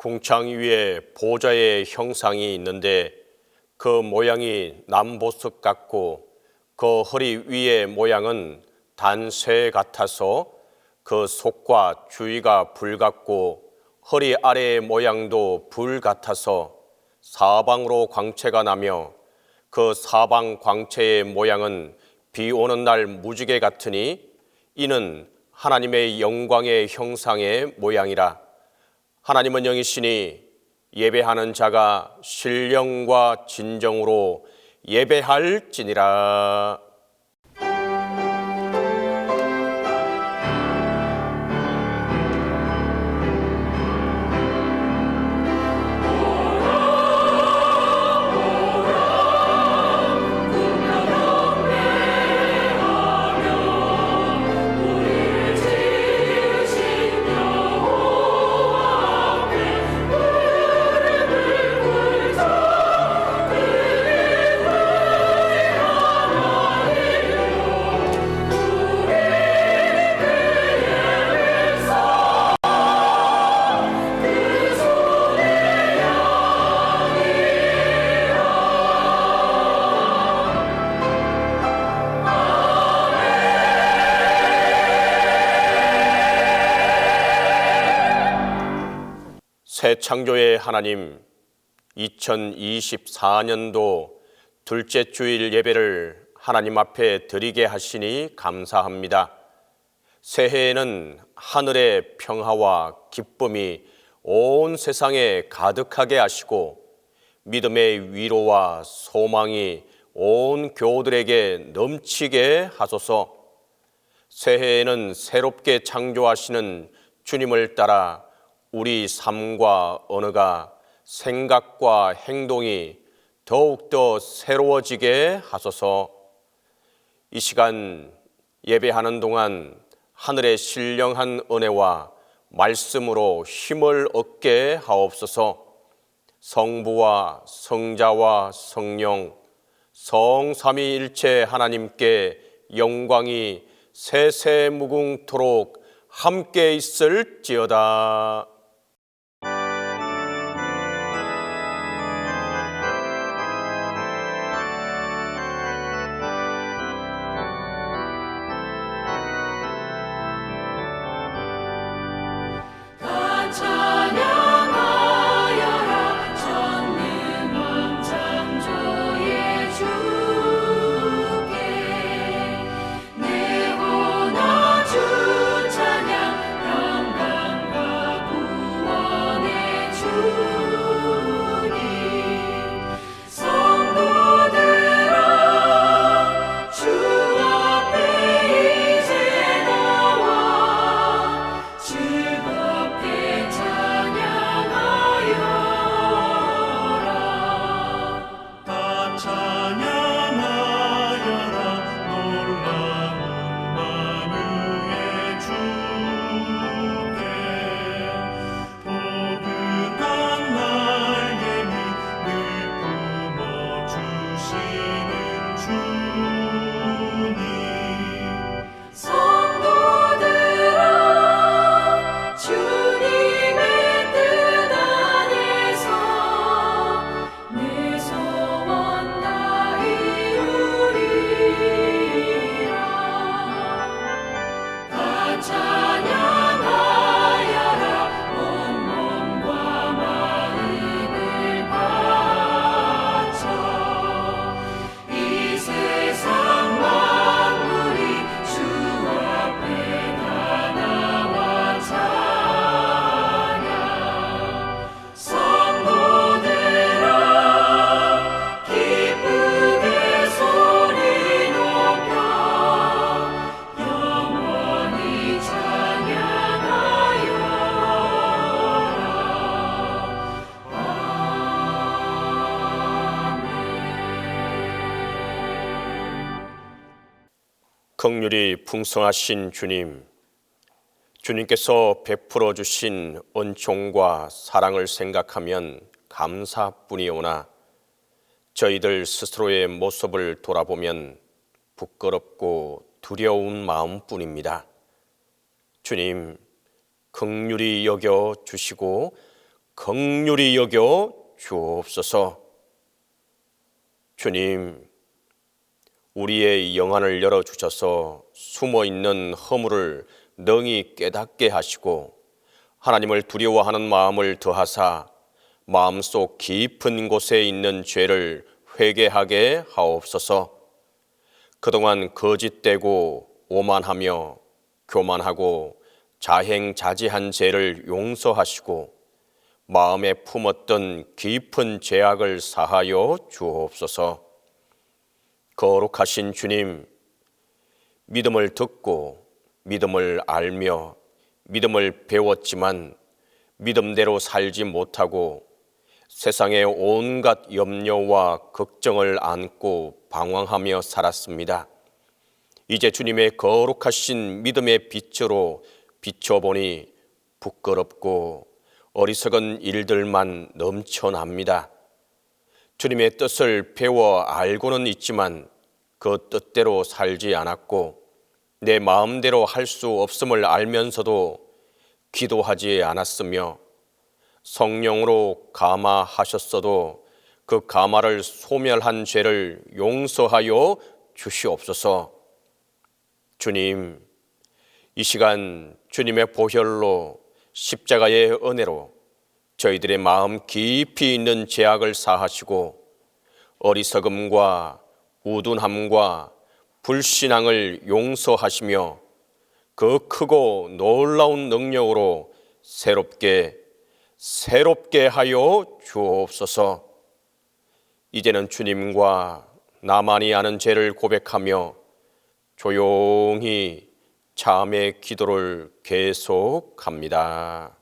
궁창 위에 보좌의 형상이 있는데 그 모양이 남보석 같고 그 허리 위의 모양은 단쇠 같아서 그 속과 주위가 불 같고 허리 아래의 모양도 불 같아서 사방으로 광채가 나며 그 사방 광채의 모양은 비 오는 날 무지개 같으니 이는 하나님의 영광의 형상의 모양이라. 하나님은 영이시니 예배하는 자가 신령과 진정으로 예배할지니라. 새 창조의 하나님, 2024년도 둘째 주일 예배를 하나님 앞에 드리게 하시니 감사합니다. 새해에는 하늘의 평화와 기쁨이 온 세상에 가득하게 하시고 믿음의 위로와 소망이 온 교우들에게 넘치게 하소서. 새해에는 새롭게 창조하시는 주님을 따라 우리 삶과 언어가 생각과 행동이 더욱더 새로워지게 하소서. 이 시간 예배하는 동안 하늘의 신령한 은혜와 말씀으로 힘을 얻게 하옵소서. 성부와 성자와 성령 성삼위일체 하나님께 영광이 세세무궁토록 함께 있을지어다. 긍휼이 풍성하신 주님, 주님께서 베풀어 주신 은총과 사랑을 생각하면 감사뿐이오나 저희들 스스로의 모습을 돌아보면 부끄럽고 두려운 마음뿐입니다. 주님, 긍휼히 여겨 주시고 긍휼히 여겨 주옵소서. 주님, 우리의 영안을 열어주셔서 숨어있는 허물을 능히 깨닫게 하시고 하나님을 두려워하는 마음을 더하사 마음속 깊은 곳에 있는 죄를 회개하게 하옵소서. 그동안 거짓되고 오만하며 교만하고 자행자지한 죄를 용서하시고 마음에 품었던 깊은 죄악을 사하여 주옵소서. 거룩하신 주님, 믿음을 듣고 믿음을 알며 믿음을 배웠지만 믿음대로 살지 못하고 세상의 온갖 염려와 걱정을 안고 방황하며 살았습니다. 이제 주님의 거룩하신 믿음의 빛으로 비춰보니 부끄럽고 어리석은 일들만 넘쳐납니다. 주님의 뜻을 배워 알고는 있지만 그 뜻대로 살지 않았고 내 마음대로 할 수 없음을 알면서도 기도하지 않았으며 성령으로 감화하셨어도 그 감화를 소멸한 죄를 용서하여 주시옵소서. 주님, 이 시간 주님의 보혈로 십자가의 은혜로 저희들의 마음 깊이 있는 죄악을 사하시고 어리석음과 우둔함과 불신앙을 용서하시며 그 크고 놀라운 능력으로 새롭게 하여 주옵소서. 이제는 주님과 나만이 아는 죄를 고백하며 조용히 참의 기도를 계속합니다.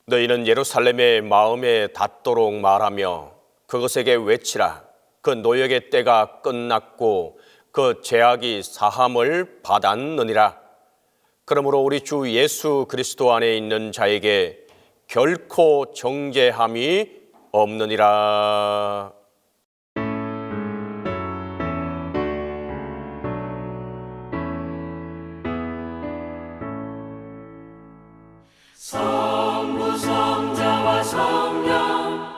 너희는 예루살렘의 마음에 닿도록 말하며 그것에게 외치라. 그 노역의 때가 끝났고 그 죄악이 사함을 받았느니라. 그러므로 우리 주 예수 그리스도 안에 있는 자에게 결코 정죄함이 없느니라. 성령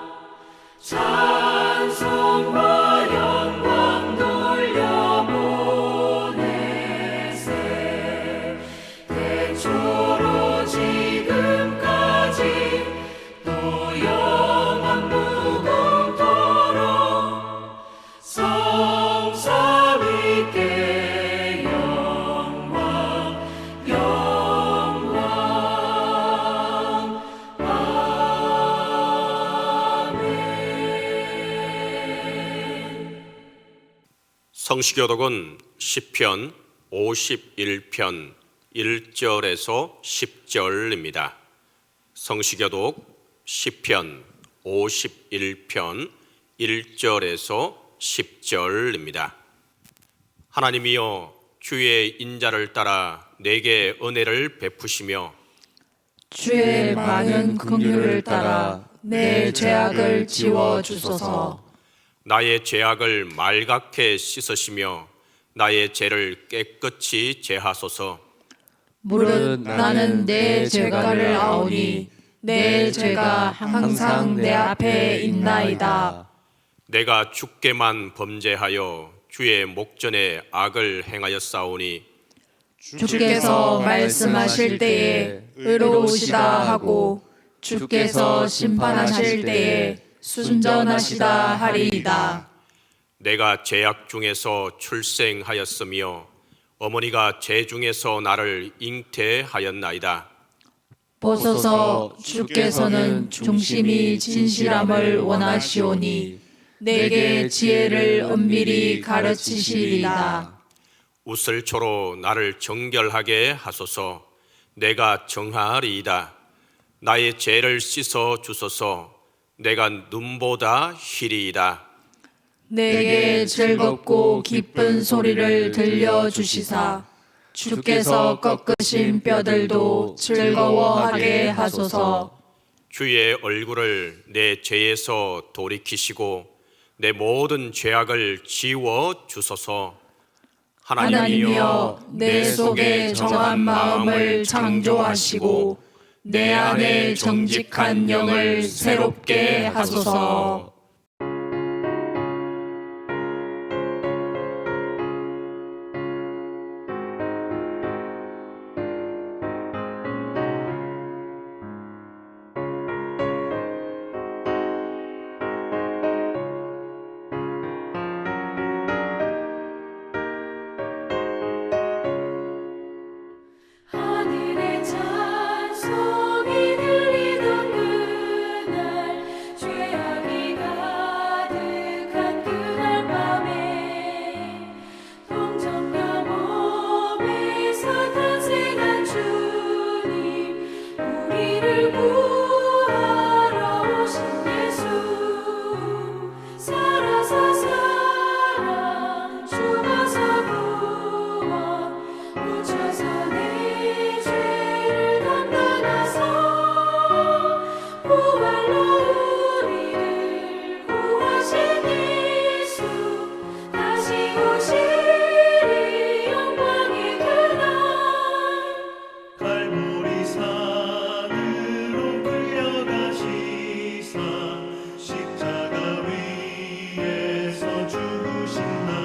찬송과 영광 돌려보내세. 태초로 지금까지 또 영원 무궁토록 성삼위께 영광 성시교독은 시편 51편 1절에서 10절입니다. 성시교독 시편 51편 1절에서 10절입니다. 하나님이여, 주의 인자를 따라 내게 은혜를 베푸시며 주의 많은 긍휼을 따라 내 죄악을 지워주소서. 나의 죄악을 말갛게 씻으시며 나의 죄를 깨끗이 제하소서. 무릇 나는 내 죄가를 아오니 내 죄가 항상 내 앞에 있나이다. 내가 주께만 범죄하여 주의 목전에 악을 행하였사오니 주께서 말씀하실 때에 의로우시다 하고 주께서 심판하실 때에 순전하시다 하리이다. 내가 죄악 중에서 출생하였으며 어머니가 죄 중에서 나를 잉태하였나이다. 보소서 주께서는 중심이 진실함을 원하시오니 내게 지혜를 은밀히 가르치시리이다. 웃을초로 나를 정결하게 하소서. 내가 정하리이다. 나의 죄를 씻어 주소서. 내가 눈보다 희리이다. 내게 즐겁고 기쁜 소리를 들려주시사 주께서 꺾으신 뼈들도 즐거워하게 하소서. 주의 얼굴을 내 죄에서 돌이키시고 내 모든 죄악을 지워 주소서. 하나님이여 내 속에 정한 마음을 창조하시고 내 안에 정직한 영을 새롭게 하소서. 하늘의 찬송이 들리던 그날 죄악이 가득한 그날 밤에 동정녀 몸에서 탄생한 주님 우리를 구하러 오신 예수 살아서 사랑 죽어서 구원 묻혀서 내 죄를 담당하사 부활로 우리를 구하신 예수 다시 오시리 영광의 그날 갈보리 산으로 끌려가시사 십자가 위에서 죽으신 날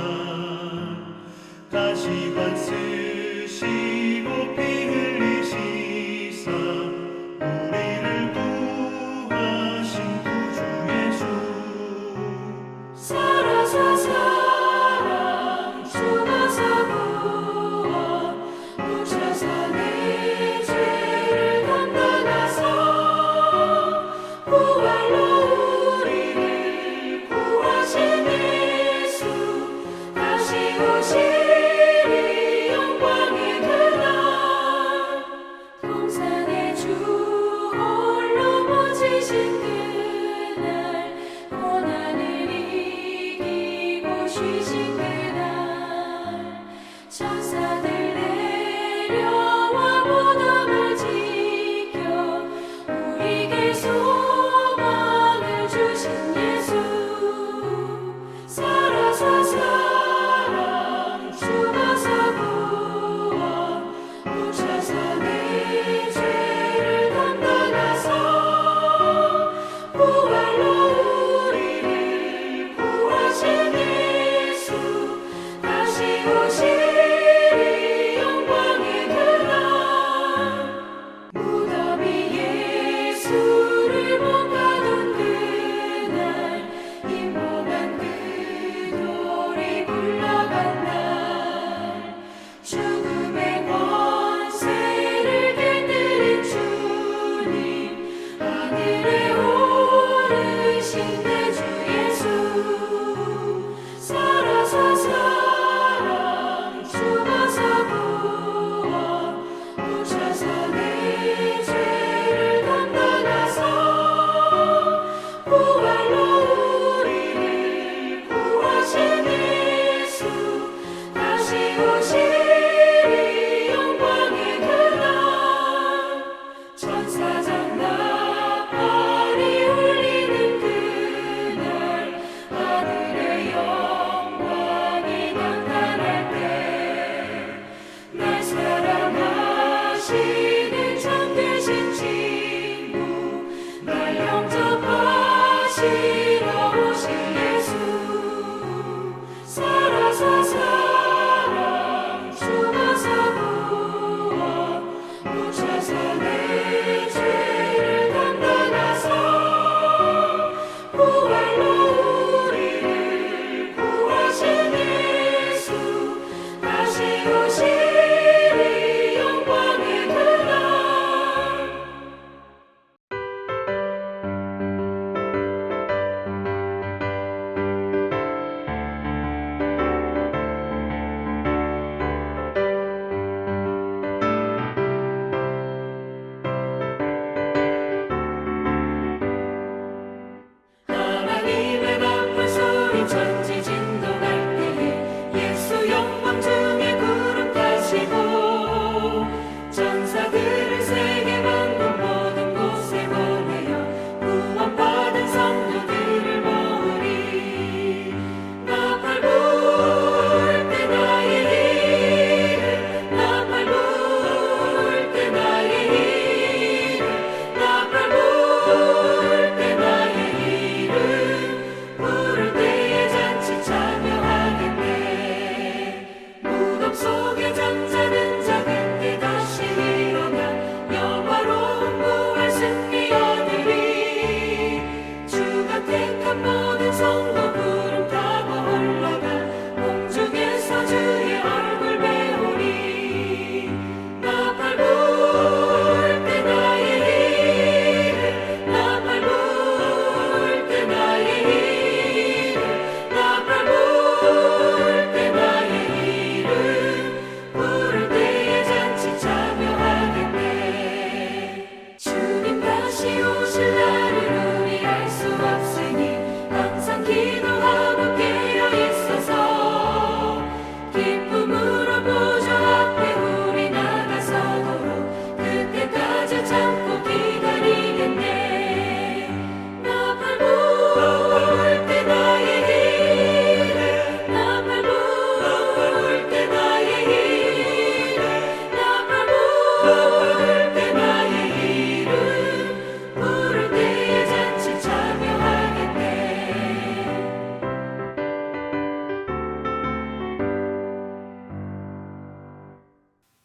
가시관 쓰시고 피 흘리시사 우리를 구하신 구주 예수 살아서 사랑 죽어서 구원 묻혀서 내 죄를 담당하사 부활로 우리를 구하신 예수 다시 오시리 영광의 그날 동산의 주 홀로 모지신 그날 고난을 이기고 쉬신 그날 천사들 내려와 무덤을 지켜 우리에게 소망을 주신 예수 살아서 사랑 죽어서 구원 묻혀서 내 죄를 담당하사 부활로 우리를 구하신 예수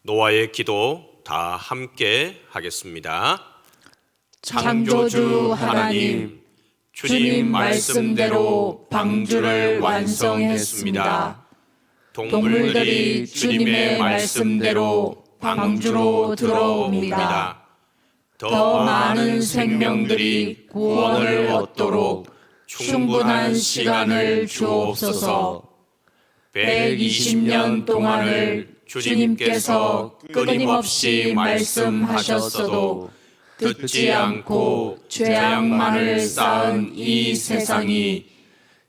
노아의 기도 다 함께 하겠습니다. 창조주 하나님, 주님 말씀대로 방주를 완성했습니다. 동물들이 주님의 말씀대로 방주로 들어옵니다. 더 많은 생명들이 구원을 얻도록 충분한 시간을 주옵소서. 120년 동안을 주님께서 끊임없이 말씀하셨어도 듣지 않고 죄악만을 쌓은 이 세상이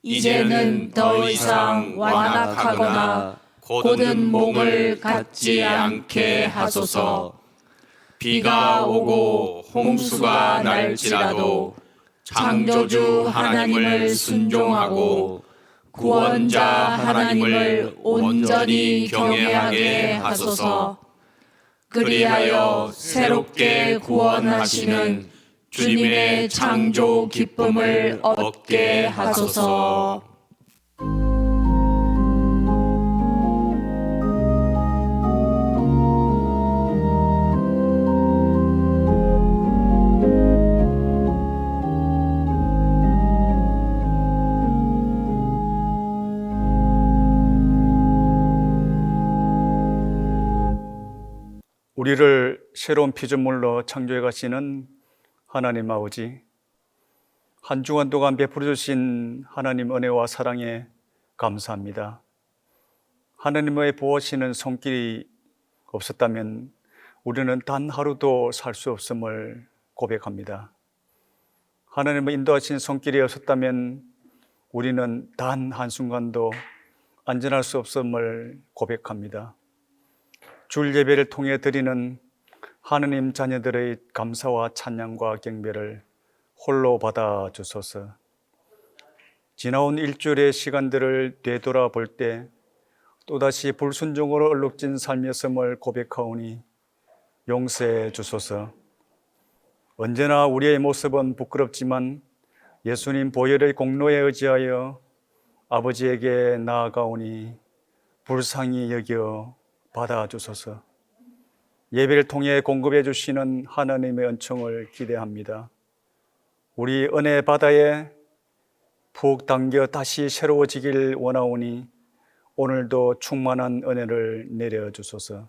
이제는 더 이상 완악하거나 곧은 목을 갖지 않게 하소서. 비가 오고 홍수가 날지라도 창조주 하나님을 순종하고 구원자 하나님을 온전히 경외하게 하소서. 그리하여 새롭게 구원하시는 주님의 창조 기쁨을 얻게 하소서. 우리를 새로운 피조물로 창조해 가시는 하나님 아버지, 한 주간 동안 베풀어 주신 하나님 은혜와 사랑에 감사합니다. 하나님의 보호하시는 손길이 없었다면 우리는 단 하루도 살 수 없음을 고백합니다. 하나님의 인도하신 손길이 없었다면 우리는 단 한순간도 안전할 수 없음을 고백합니다. 주일 예배를 통해 드리는 하느님 자녀들의 감사와 찬양과 경배를 홀로 받아 주소서. 지나온 일주일의 시간들을 되돌아볼 때 또다시 불순종으로 얼룩진 삶이었음을 고백하오니 용서해 주소서. 언제나 우리의 모습은 부끄럽지만 예수님 보혈의 공로에 의지하여 아버지에게 나아가오니 불쌍히 여겨 받아주소서. 예배를 통해 공급해 주시는 하나님의 은총을 기대합니다. 우리 은혜 바다에 푹 담겨 다시 새로워지길 원하오니 오늘도 충만한 은혜를 내려주소서.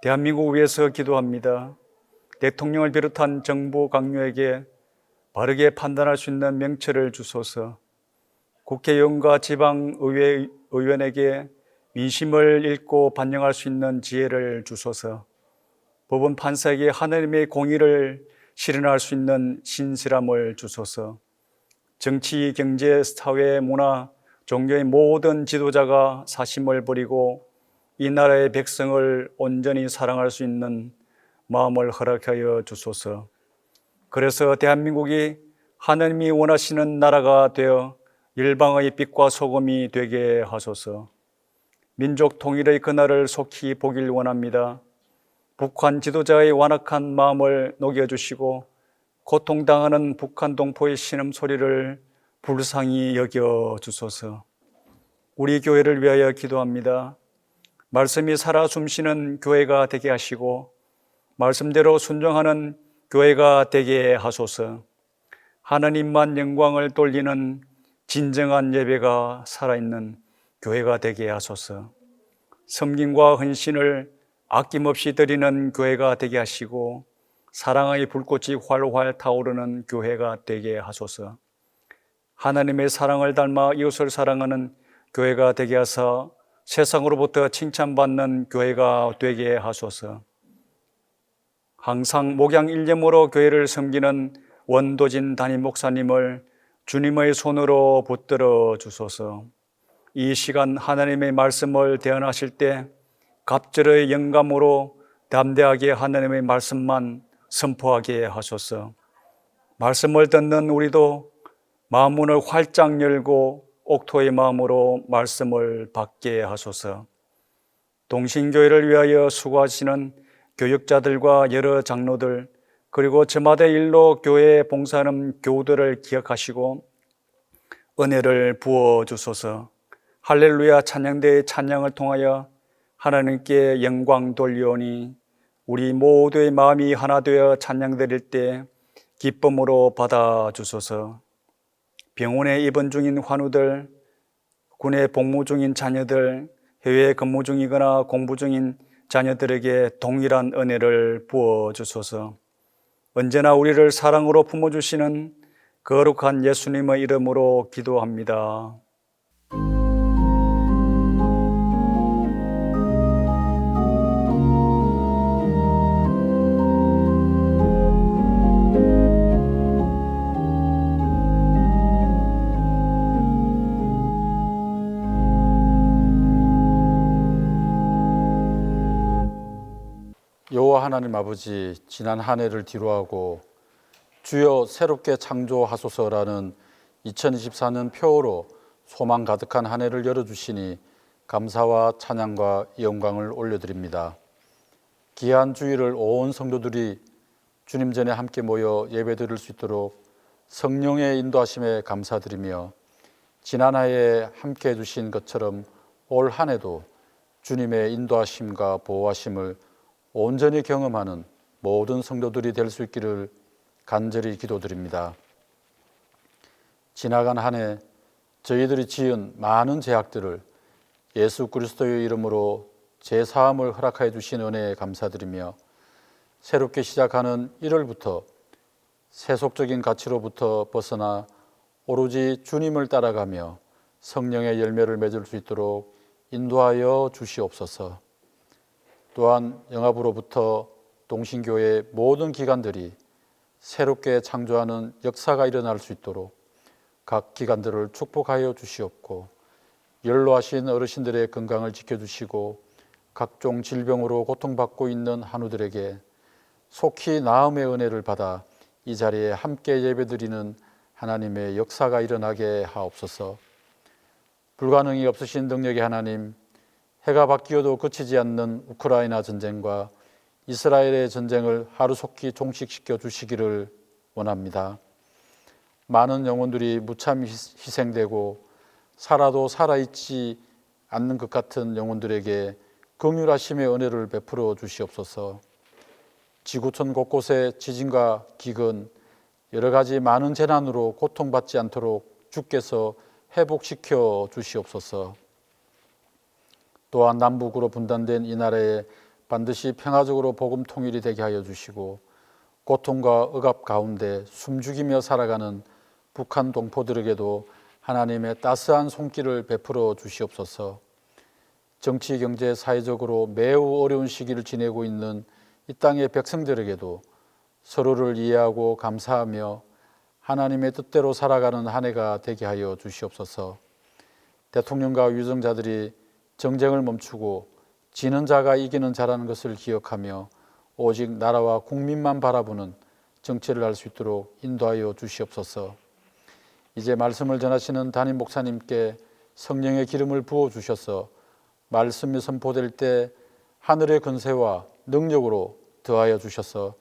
대한민국 위해서 기도합니다. 대통령을 비롯한 정부 강요에게 바르게 판단할 수 있는 명철을 주소서. 국회의원과 지방의회 의원에게 민심을 읽고 반영할 수 있는 지혜를 주소서. 법원 판사에게 하나님의 공의를 실현할 수 있는 신실함을 주소서. 정치, 경제, 사회, 문화, 종교의 모든 지도자가 사심을 버리고 이 나라의 백성을 온전히 사랑할 수 있는 마음을 허락하여 주소서. 그래서 대한민국이 하나님이 원하시는 나라가 되어 일방의 빛과 소금이 되게 하소서. 민족 통일의 그날을 속히 보길 원합니다. 북한 지도자의 완악한 마음을 녹여주시고 고통당하는 북한 동포의 신음소리를 불쌍히 여겨주소서. 우리 교회를 위하여 기도합니다. 말씀이 살아 숨쉬는 교회가 되게 하시고 말씀대로 순종하는 교회가 되게 하소서. 하나님만 영광을 돌리는 진정한 예배가 살아있는 교회가 되게 하소서. 섬김과 헌신을 아낌없이 드리는 교회가 되게 하시고 사랑의 불꽃이 활활 타오르는 교회가 되게 하소서. 하나님의 사랑을 닮아 이웃을 사랑하는 교회가 되게 하사 세상으로부터 칭찬받는 교회가 되게 하소서. 항상 목양일념으로 교회를 섬기는 원도진 담임 목사님을 주님의 손으로 붙들어 주소서. 이 시간 하나님의 말씀을 대언하실 때 갑절의 영감으로 담대하게 하나님의 말씀만 선포하게 하소서. 말씀을 듣는 우리도 마음문을 활짝 열고 옥토의 마음으로 말씀을 받게 하소서. 동신교회를 위하여 수고하시는 교육자들과 여러 장로들 그리고 저마다 일로 교회에 봉사하는 교우들을 기억하시고 은혜를 부어 주소서. 할렐루야 찬양대의 찬양을 통하여 하나님께 영광 돌리오니 우리 모두의 마음이 하나 되어 찬양 드릴 때 기쁨으로 받아 주소서. 병원에 입원 중인 환우들, 군에 복무 중인 자녀들, 해외 근무 중이거나 공부 중인 자녀들에게 동일한 은혜를 부어 주소서. 언제나 우리를 사랑으로 품어주시는 거룩한 예수님의 이름으로 기도합니다. 여호와 하나님 아버지, 지난 한 해를 뒤로하고 주여 새롭게 창조하소서라는 2024년 표어로 소망 가득한 한 해를 열어주시니 감사와 찬양과 영광을 올려드립니다. 귀한 주일을 온 성도들이 주님 전에 함께 모여 예배드릴 수 있도록 성령의 인도하심에 감사드리며, 지난 해에 함께 해주신 것처럼 올 한 해도 주님의 인도하심과 보호하심을 온전히 경험하는 모든 성도들이 될 수 있기를 간절히 기도드립니다. 지나간 한 해 저희들이 지은 많은 죄악들을 예수 그리스도의 이름으로 제사함을 허락하여 주신 은혜에 감사드리며, 새롭게 시작하는 1월부터 세속적인 가치로부터 벗어나 오로지 주님을 따라가며 성령의 열매를 맺을 수 있도록 인도하여 주시옵소서. 또한 영합으로부터 동신교회 모든 기관들이 새롭게 창조하는 역사가 일어날 수 있도록 각 기관들을 축복하여 주시옵고, 연로하신 어르신들의 건강을 지켜주시고 각종 질병으로 고통받고 있는 한우들에게 속히 나음의 은혜를 받아 이 자리에 함께 예배드리는 하나님의 역사가 일어나게 하옵소서. 불가능이 없으신 능력의 하나님, 해가 바뀌어도 그치지 않는 우크라이나 전쟁과 이스라엘의 전쟁을 하루속히 종식시켜 주시기를 원합니다. 많은 영혼들이 무참히 희생되고 살아도 살아있지 않는 것 같은 영혼들에게 긍휼하심의 은혜를 베풀어 주시옵소서. 지구촌 곳곳에 지진과 기근, 여러 가지 많은 재난으로 고통받지 않도록 주께서 회복시켜 주시옵소서. 또한 남북으로 분단된 이 나라에 반드시 평화적으로 복음 통일이 되게 하여 주시고, 고통과 억압 가운데 숨죽이며 살아가는 북한 동포들에게도 하나님의 따스한 손길을 베풀어 주시옵소서. 정치, 경제, 사회적으로 매우 어려운 시기를 지내고 있는 이 땅의 백성들에게도 서로를 이해하고 감사하며 하나님의 뜻대로 살아가는 한 해가 되게 하여 주시옵소서. 대통령과 유정자들이 정쟁을 멈추고 지는 자가 이기는 자라는 것을 기억하며 오직 나라와 국민만 바라보는 정치를 할 수 있도록 인도하여 주시옵소서. 이제 말씀을 전하시는 담임 목사님께 성령의 기름을 부어 주셔서 말씀이 선포될 때 하늘의 권세와 능력으로 더하여 주셔서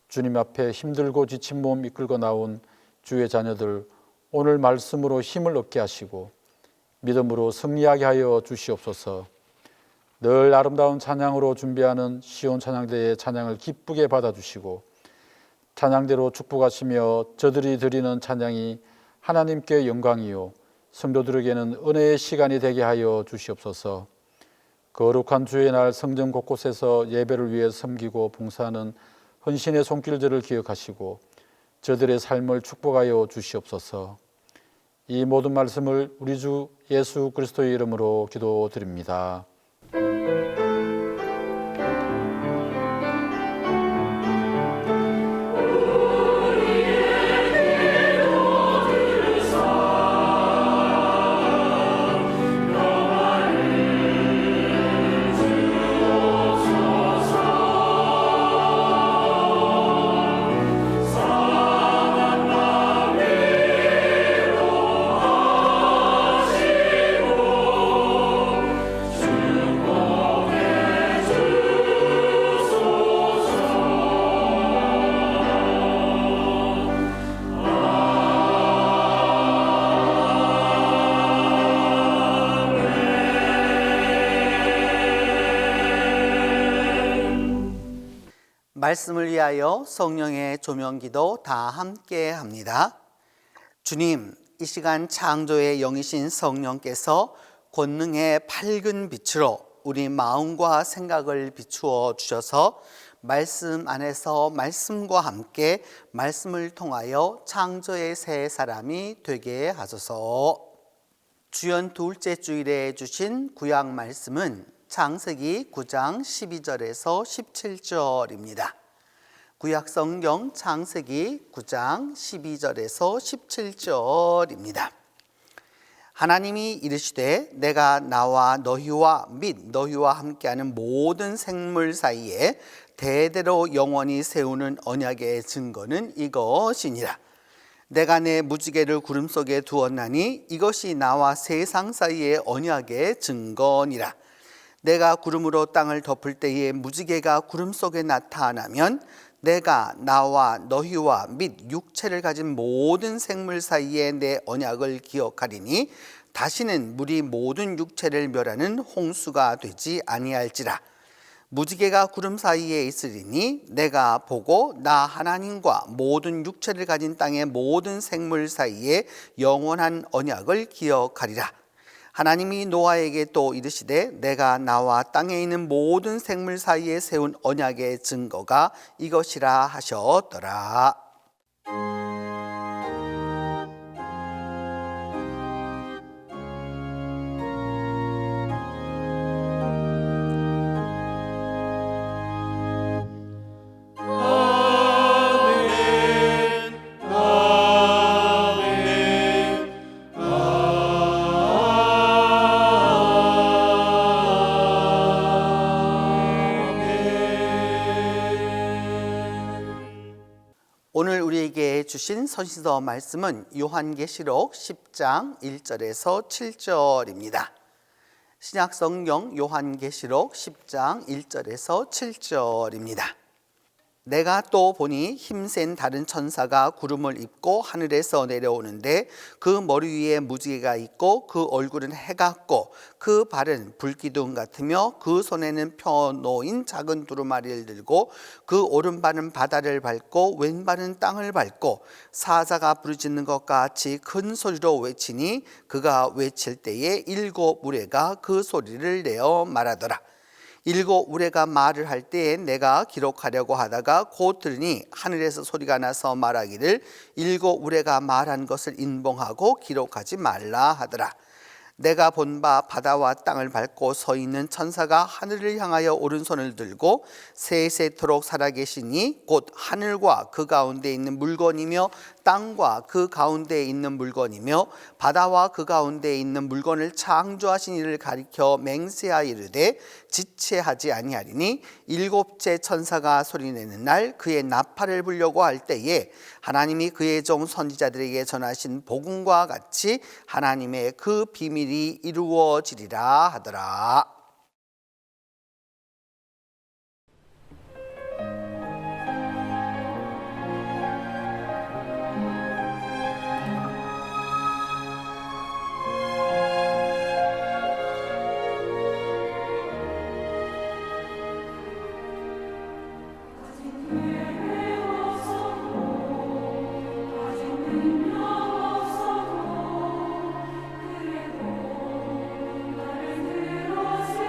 주님 앞에 힘들고 지친 몸 이끌고 나온 주의 자녀들 오늘 말씀으로 힘을 얻게 하시고 믿음으로 승리하게 하여 주시옵소서. 늘 아름다운 찬양으로 준비하는 시온 찬양대의 찬양을 기쁘게 받아주시고 찬양대로 축복하시며 저들이 드리는 찬양이 하나님께 영광이요 성도들에게는 은혜의 시간이 되게 하여 주시옵소서. 거룩한 주의 날 성전 곳곳에서 예배를 위해 섬기고 봉사하는 헌신의 손길들을 기억하시고 저들의 삶을 축복하여 주시옵소서. 이 모든 말씀을 우리 주 예수 그리스도의 이름으로 기도드립니다. 주 말씀을 위하여 성령의 조명기도 다 함께 합니다. 주님, 이 시간 창조의 영이신 성령께서 권능의 밝은 빛으로 우리 마음과 생각을 비추어 주셔서 말씀 안에서 말씀과 함께 말씀을 통하여 창조의 새 사람이 되게 하소서. 주연 둘째 주일에 주신 구약 말씀은 창세기 9장 12절에서 17절입니다. 구약 성경 창세기 9장 12절에서 17절입니다. 하나님이 이르시되 내가 나와 너희와 및 너희와 함께하는 모든 생물 사이에 대대로 영원히 세우는 언약의 증거는 이것이니라. 내가 내 무지개를 구름 속에 두었나니 이것이 나와 세상 사이의 언약의 증거니라. 내가 구름으로 땅을 덮을 때에 무지개가 구름 속에 나타나면 내가 나와 너희와 및 육체를 가진 모든 생물 사이에 내 언약을 기억하리니 다시는 물이 모든 육체를 멸하는 홍수가 되지 아니할지라. 무지개가 구름 사이에 있으리니 내가 보고 나 하나님과 모든 육체를 가진 땅의 모든 생물 사이에 영원한 언약을 기억하리라. 하나님이 노아에게 또 이르시되 내가 나와 땅에 있는 모든 생물 사이에 세운 언약의 증거가 이것이라 하셨더라. 오늘 우리에게 주신 선지서 말씀은 요한계시록 10장 1절에서 7절입니다. 신약성경 요한계시록 10장 1절에서 7절입니다. 내가 또 보니 힘센 다른 천사가 구름을 입고 하늘에서 내려오는데 그 머리 위에 무지개가 있고 그 얼굴은 해 같고 그 발은 불기둥 같으며 그 손에는 펴놓인 작은 두루마리를 들고 그 오른발은 바다를 밟고 왼발은 땅을 밟고 사자가 부르짖는 것 같이 큰 소리로 외치니 그가 외칠 때에 7 우레가 그 소리를 내어 말하더라. 7 우레가 말을 할 때에 내가 기록하려고 하다가 곧 들으니 하늘에서 소리가 나서 말하기를 7 우레가 말한 것을 인봉하고 기록하지 말라 하더라. 내가 본 바 바다와 땅을 밟고 서 있는 천사가 하늘을 향하여 오른손을 들고 세세토록 살아계시니 곧 하늘과 그 가운데 있는 물건이며 땅과 그 가운데에 있는 물건이며 바다와 그 가운데에 있는 물건을 창조하신 이를 가리켜 맹세하여 이르되 지체하지 아니하리니 7째 천사가 소리내는 날 그의 나팔을 불려고 할 때에 하나님이 그의 종 선지자들에게 전하신 복음과 같이 하나님의 그 비밀이 이루어지리라 하더라. 능력 없어도 그래도 나를 들어서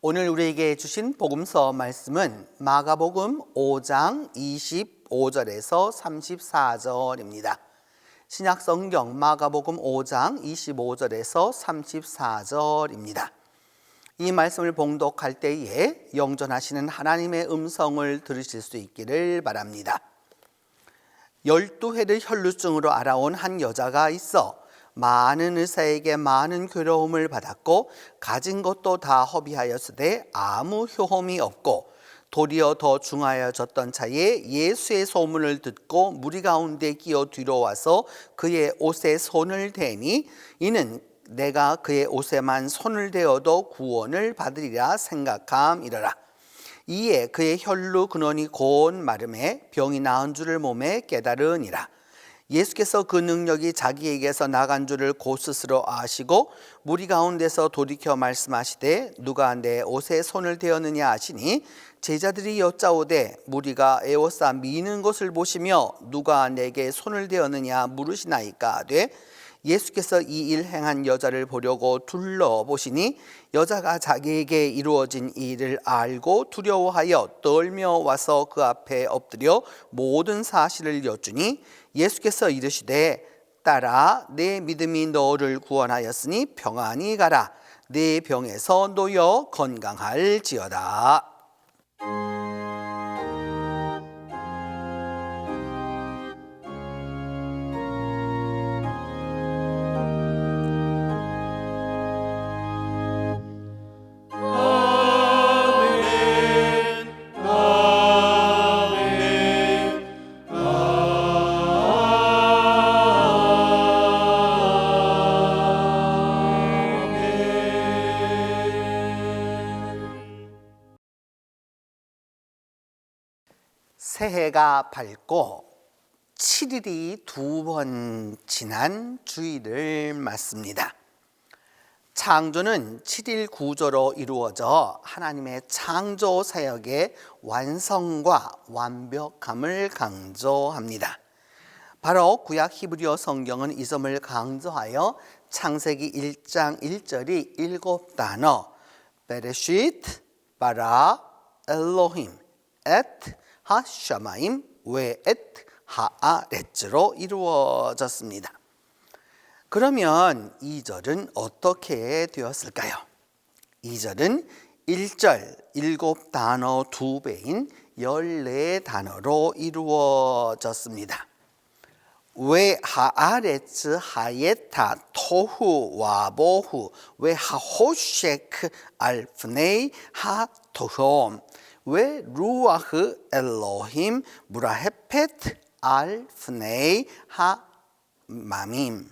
오늘 우리에게 주신 복음서 말씀은 마가복음 5장 25절에서 34절입니다. 신약성경 마가복음 5장 25절에서 34절입니다. 이 말씀을 봉독할 때에 영전하시는 하나님의 음성을 들으실 수 있기를 바랍니다. 12회를 혈루증으로 알아온 한 여자가 있어 많은 의사에게 많은 괴로움을 받았고 가진 것도 다 허비하였으되 아무 효험이 없고 도리어 더 중하여졌던 차에 예수의 소문을 듣고 무리 가운데 끼어 뒤로 와서 그의 옷에 손을 대니 이는 내가 그의 옷에만 손을 대어도 구원을 받으리라 생각함이러라. 이에 그의 혈루 근원이 곧 마름에 병이 나은 줄을 몸에 깨달으니라. 예수께서 그 능력이 자기에게서 나간 줄을 곧 스스로 아시고 무리 가운데서 돌이켜 말씀하시되 누가 내 옷에 손을 대었느냐 하시니 제자들이 여짜오되 무리가 에워싸 미는 것을 보시며 누가 내게 손을 대었느냐 물으시나이까 하되 예수께서 이 일 행한 여자를 보려고 둘러보시니 여자가 자기에게 이루어진 일을 알고 두려워하여 떨며 와서 그 앞에 엎드려 모든 사실을 여쭈니 예수께서 이르시되 딸아 내 믿음이 너를 구원하였으니 평안히 가라 내 병에서 놓여 건강할지어다. 새해가 밝고 7일이 2번 지난 주일을 맞습니다. 창조는 7일 구조로 이루어져 하나님의 창조 사역의 완성과 완벽함을 강조합니다. 바로 구약 히브리어 성경은 이 점을 강조하여 창세기 1장 1절이 7단어 베레시트, 바라, 엘로힘, 엣, 하샤마임, 웨엣, 하아레츠로 이루어졌습니다. 그러면 2절은 어떻게 되었을까요? 2절은 1절 7단어 2배인 14단어로 이루어졌습니다. 왜 하아레츠 하예타 토후 와보후 왜 하호셰크 알프네이 하토홈 왜 루아흐 엘로힘 무라헤페트 알프네이 하마밈.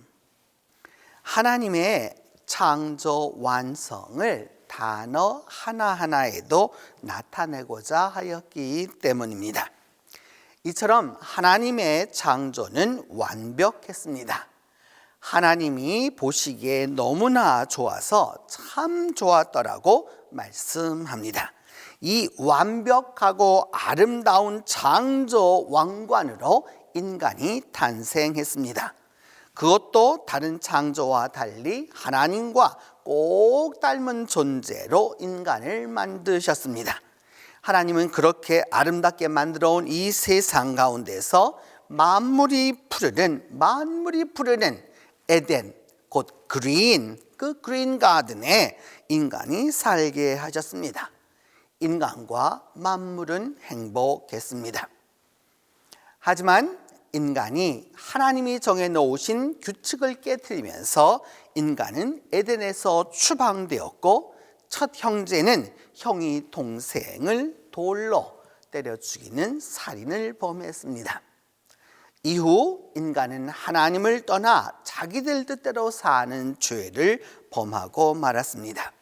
하나님의 창조 완성을 단어 하나하나에도 나타내고자 하였기 때문입니다. 이처럼 하나님의 창조는 완벽했습니다. 하나님이 보시기에 너무나 좋아서 참 좋았더라고 말씀합니다. 이 완벽하고 아름다운 창조 왕관으로 인간이 탄생했습니다. 그것도 다른 창조와 달리 하나님과 꼭 닮은 존재로 인간을 만드셨습니다. 하나님은 그렇게 아름답게 만들어 온 이 세상 가운데서 만물이 푸르는 에덴, 곧 그린, 그 그린 가든에 인간이 살게 하셨습니다. 인간과 만물은 행복했습니다. 하지만 인간이 하나님이 정해놓으신 규칙을 깨트리면서 인간은 에덴에서 추방되었고 첫 형제는 형이 동생을 돌로 때려 죽이는 살인을 범했습니다. 이후 인간은 하나님을 떠나 자기들 뜻대로 사는 죄를 범하고 말았습니다.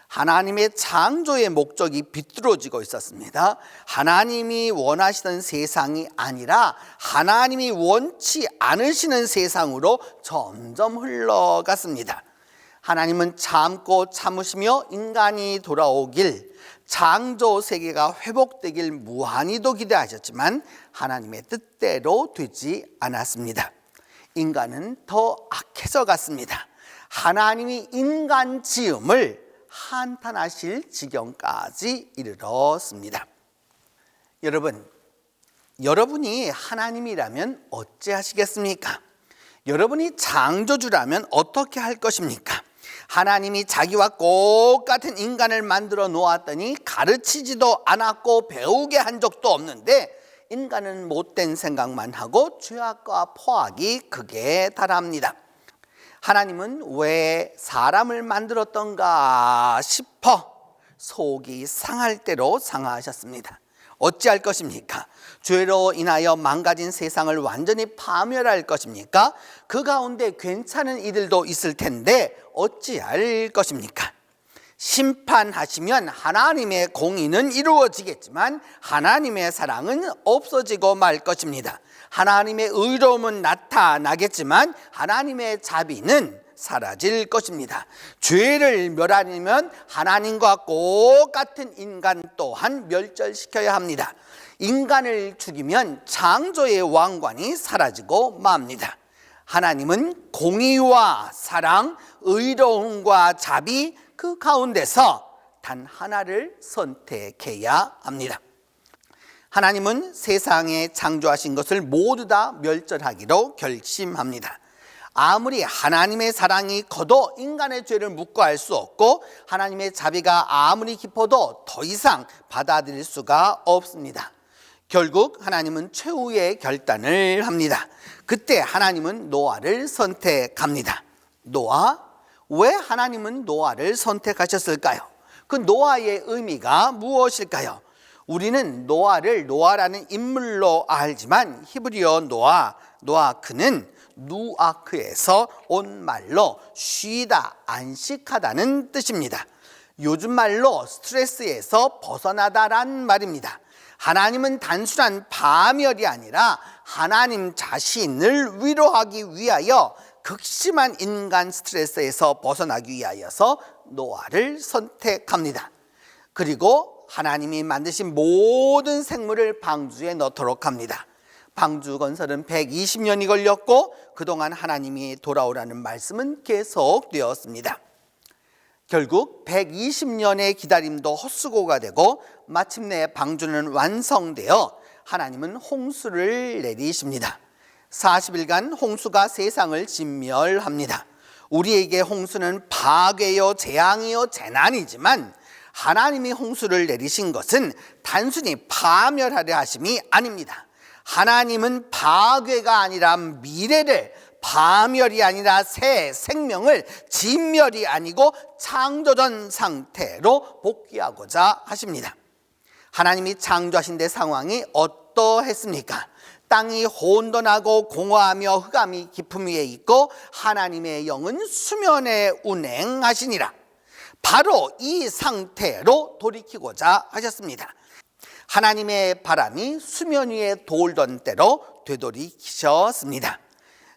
하나님의 창조의 목적이 비뚤어지고 있었습니다. 하나님이 원하시던 세상이 아니라 하나님이 원치 않으시는 세상으로 점점 흘러갔습니다. 하나님은 참고 참으시며 인간이 돌아오길, 창조 세계가 회복되길 무한히도 기대하셨지만 하나님의 뜻대로 되지 않았습니다. 인간은 더 악해져 갔습니다. 하나님이 인간 지음을 한탄하실 지경까지 이르렀습니다. 여러분이 하나님이라면 어찌하시겠습니까? 여러분이 창조주라면 어떻게 할 것입니까? 하나님이 자기와 똑같은 인간을 만들어 놓았더니 가르치지도 않았고 배우게 한 적도 없는데 인간은 못된 생각만 하고 죄악과 포악이 극에 달합니다. 하나님은 왜 사람을 만들었던가 싶어 속이 상할 대로 상하셨습니다. 어찌할 것입니까? 죄로 인하여 망가진 세상을 완전히 파멸할 것입니까? 그 가운데 괜찮은 이들도 있을 텐데 어찌할 것입니까? 심판하시면 하나님의 공의는 이루어지겠지만 하나님의 사랑은 없어지고 말 것입니다. 하나님의 의로움은 나타나겠지만 하나님의 자비는 사라질 것입니다. 죄를 멸하려면 하나님과 똑같은 인간 또한 멸절시켜야 합니다. 인간을 죽이면 창조의 왕관이 사라지고 맙니다. 하나님은 공의와 사랑, 의로움과 자비 그 가운데서 단 하나를 선택해야 합니다. 하나님은 세상에 창조하신 것을 모두 다 멸절하기로 결심합니다. 아무리 하나님의 사랑이 커도 인간의 죄를 묵과할 수 없고 하나님의 자비가 아무리 깊어도 더 이상 받아들일 수가 없습니다. 결국 하나님은 최후의 결단을 합니다. 그때 하나님은 노아를 선택합니다. 왜 하나님은 노아를 선택하셨을까요? 그 노아의 의미가 무엇일까요? 우리는 노아를 노아라는 인물로 알지만 히브리어 노아 그는 누아크에서 온 말로 쉬다, 안식하다는 뜻입니다. 요즘 말로 스트레스에서 벗어나다란 말입니다. 하나님은 단순한 파멸이 아니라 하나님 자신을 위로하기 위하여 극심한 인간 스트레스에서 벗어나기 위하여서 노아를 선택합니다. 그리고 하나님이 만드신 모든 생물을 방주에 넣도록 합니다. 방주 건설은 120년이 걸렸고 그동안 하나님이 돌아오라는 말씀은 계속되었습니다. 결국 120년의 기다림도 헛수고가 되고 마침내 방주는 완성되어 하나님은 홍수를 내리십니다. 40일간 홍수가 세상을 진멸합니다. 우리에게 홍수는 파괴요, 재앙이요, 재난이지만 하나님이 홍수를 내리신 것은 단순히 파멸하려 하심이 아닙니다. 하나님은 파괴가 아니라 미래를, 파멸이 아니라 새 생명을 진멸이 아니고 창조전 상태로 복귀하고자 하십니다. 하나님이 창조하신 데 상황이 어떠했습니까? 땅이 혼돈하고 공허하며 흑암이 깊음 위에 있고 하나님의 영은 수면에 운행하시니라. 바로 이 상태로 돌이키고자 하셨습니다. 하나님의 바람이 수면 위에 돌던 때로 되돌이키셨습니다.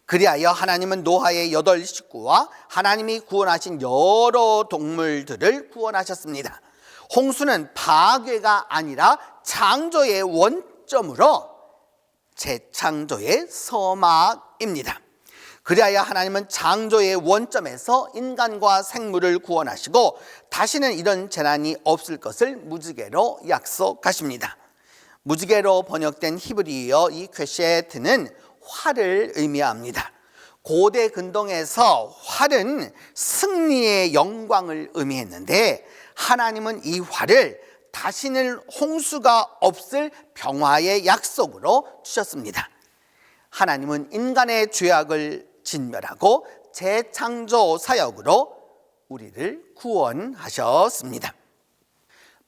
그리하여 하나님은 노아의 8 식구와 하나님이 구원하신 여러 동물들을 구원하셨습니다. 홍수는 파괴가 아니라 창조의 원점으로 재창조의 서막입니다. 그리하여 하나님은 창조의 원점에서 인간과 생물을 구원하시고 다시는 이런 재난이 없을 것을 무지개로 약속하십니다. 무지개로 번역된 히브리어 이 퀘셰트는 활을 의미합니다. 고대 근동에서 활은 승리의 영광을 의미했는데 하나님은 이 활을 다시는 홍수가 없을 평화의 약속으로 주셨습니다. 하나님은 인간의 죄악을 진멸하고 재창조 사역으로 우리를 구원하셨습니다.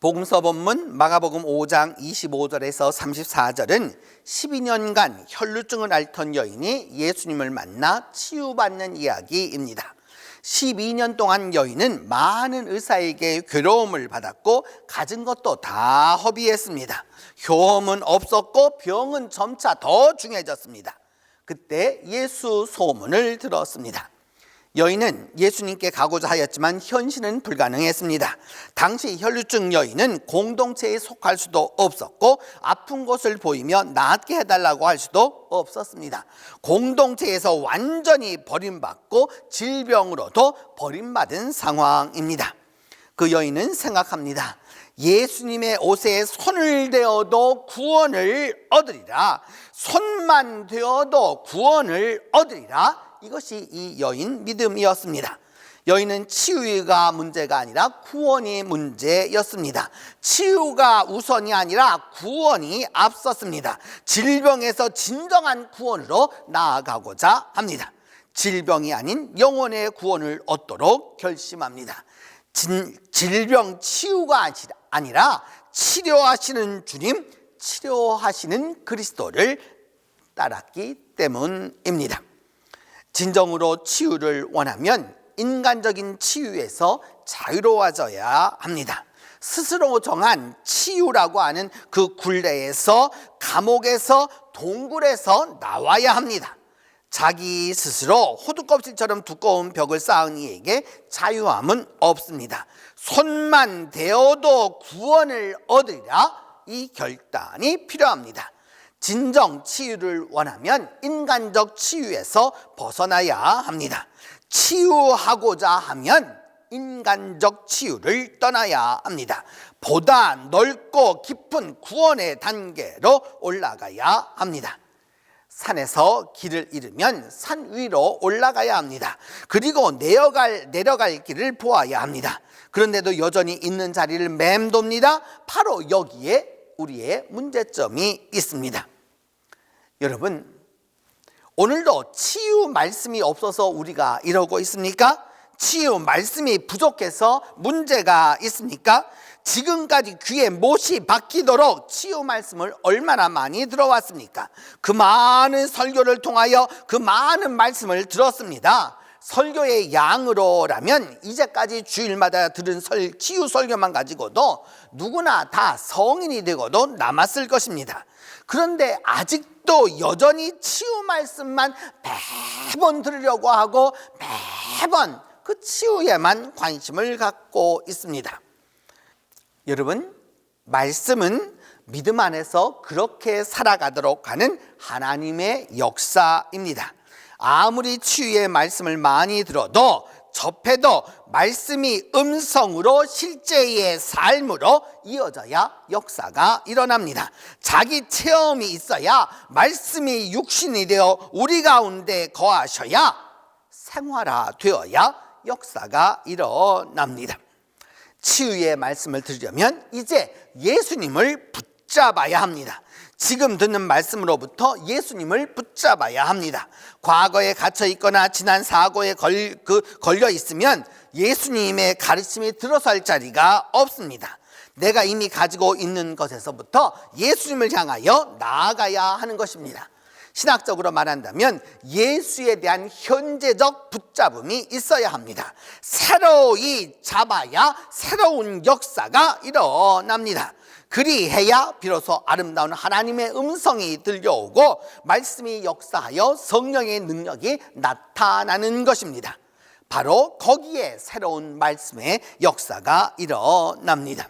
복음서 본문 마가복음 5장 25절에서 34절은 12년간 혈루증을 앓던 여인이 예수님을 만나 치유받는 이야기입니다. 12년 동안 여인은 많은 의사에게 괴로움을 받았고 가진 것도 다 허비했습니다. 효험은 없었고 병은 점차 더 중해졌습니다. 그때 예수 소문을 들었습니다. 여인은 예수님께 가고자 하였지만 현실은 불가능했습니다. 당시 혈루증 여인은 공동체에 속할 수도 없었고 아픈 것을 보이며 낫게 해달라고 할 수도 없었습니다. 공동체에서 완전히 버림받고 질병으로도 버림받은 상황입니다. 그 여인은 생각합니다. 예수님의 옷에 손을 대어도 구원을 얻으리라. 손만 대어도 구원을 얻으리라. 이것이 이 여인 믿음이었습니다. 여인은 치유가 문제가 아니라 구원이 문제였습니다. 치유가 우선이 아니라 구원이 앞섰습니다. 질병에서 진정한 구원으로 나아가고자 합니다. 질병이 아닌 영혼의 구원을 얻도록 결심합니다. 질병 치유가 아니라 치료하시는 주님, 치료하시는 그리스도를 따랐기 때문입니다. 진정으로 치유를 원하면 인간적인 치유에서 자유로워져야 합니다. 스스로 정한 치유라고 하는 그 굴레에서, 감옥에서, 동굴에서 나와야 합니다. 자기 스스로 호두껍질처럼 두꺼운 벽을 쌓은 이에게 자유함은 없습니다. 손만 대어도 구원을 얻으리라. 이 결단이 필요합니다. 진정 치유를 원하면 인간적 치유에서 벗어나야 합니다. 치유하고자 하면 인간적 치유를 떠나야 합니다. 보다 넓고 깊은 구원의 단계로 올라가야 합니다. 산에서 길을 잃으면 산 위로 올라가야 합니다. 그리고 내려갈 길을 보아야 합니다. 그런데도 여전히 있는 자리를 맴돕니다. 바로 여기에 우리의 문제점이 있습니다. 여러분, 오늘도 치유 말씀이 없어서 우리가 이러고 있습니까? 치유 말씀이 부족해서 문제가 있습니까? 지금까지 귀에 못이 박히도록 치유 말씀을 얼마나 많이 들어왔습니까? 그 많은 설교를 통하여 그 많은 말씀을 들었습니다. 설교의 양으로라면 이제까지 주일마다 들은 치유 설교만 가지고도 누구나 다 성인이 되고도 남았을 것입니다. 그런데 아직도 여전히 치유 말씀만 매번 들으려고 하고 매번 그 치유에만 관심을 갖고 있습니다. 여러분, 말씀은 믿음 안에서 그렇게 살아가도록 하는 하나님의 역사입니다. 아무리 치유의 말씀을 많이 들어도 접해도 말씀이 음성으로 실제의 삶으로 이어져야 역사가 일어납니다. 자기 체험이 있어야 말씀이 육신이 되어 우리 가운데 거하셔야 생활화되어야 역사가 일어납니다. 치유의 말씀을 들으려면 이제 예수님을 붙잡아야 합니다. 지금 듣는 말씀으로부터 예수님을 붙잡아야 합니다. 과거에 갇혀 있거나 지난 사고에 걸려 있으면 예수님의 가르침이 들어설 자리가 없습니다. 내가 이미 가지고 있는 것에서부터 예수님을 향하여 나아가야 하는 것입니다. 신학적으로 말한다면 예수에 대한 현재적 붙잡음이 있어야 합니다. 새로이 잡아야 새로운 역사가 일어납니다. 그리해야 비로소 아름다운 하나님의 음성이 들려오고 말씀이 역사하여 성령의 능력이 나타나는 것입니다. 바로 거기에 새로운 말씀의 역사가 일어납니다.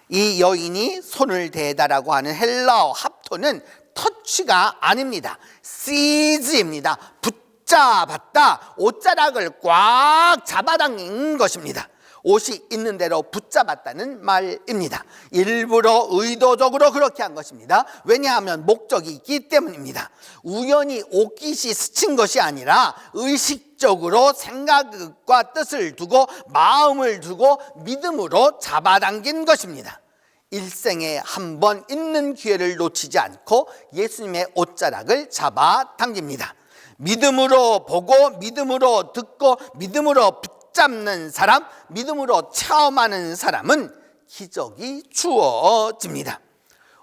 이 여인이 손을 대다라고 하는 헬라어 합토는 터치가 아닙니다. 시즈입니다. 붙잡았다. 옷자락을 꽉 잡아당긴 것입니다. 옷이 있는 대로 붙잡았다는 말입니다. 일부러 의도적으로 그렇게 한 것입니다. 왜냐하면 목적이 있기 때문입니다. 우연히 옷깃이 스친 것이 아니라 의식적으로 생각과 뜻을 두고 마음을 두고 믿음으로 잡아당긴 것입니다. 일생에 한 번 있는 기회를 놓치지 않고 예수님의 옷자락을 잡아당깁니다. 믿음으로 보고 믿음으로 듣고 믿음으로 붙잡는 사람, 믿음으로 체험하는 사람은 기적이 주어집니다.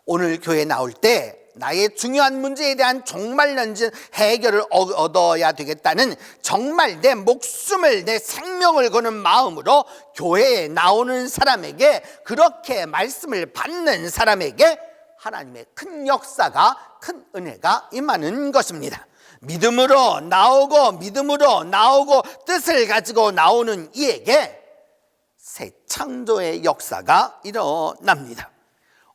오늘 교회에 나올 때 나의 중요한 문제에 대한 종말론적 해결을 얻어야 되겠다는 정말 내 목숨을 내 생명을 거는 마음으로 교회에 나오는 사람에게, 그렇게 말씀을 받는 사람에게 하나님의 큰 역사가, 큰 은혜가 임하는 것입니다. 믿음으로 나오고 뜻을 가지고 나오는 이에게 새 창조의 역사가 일어납니다.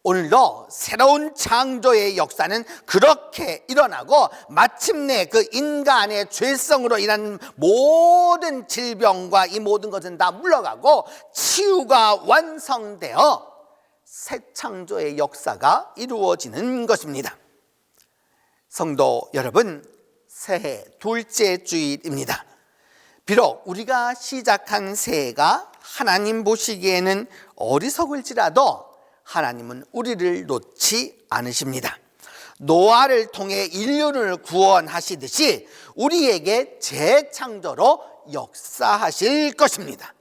오늘도 새로운 창조의 역사는 그렇게 일어나고 마침내 그 인간의 죄성으로 인한 모든 질병과 이 모든 것은 다 물러가고 치유가 완성되어 새 창조의 역사가 이루어지는 것입니다. 성도 여러분, 새해 둘째 주일입니다. 비록 우리가 시작한 새해가 하나님 보시기에는 어리석을지라도 하나님은 우리를 놓지 않으십니다. 노아를 통해 인류를 구원하시듯이 우리에게 재창조로 역사하실 것입니다.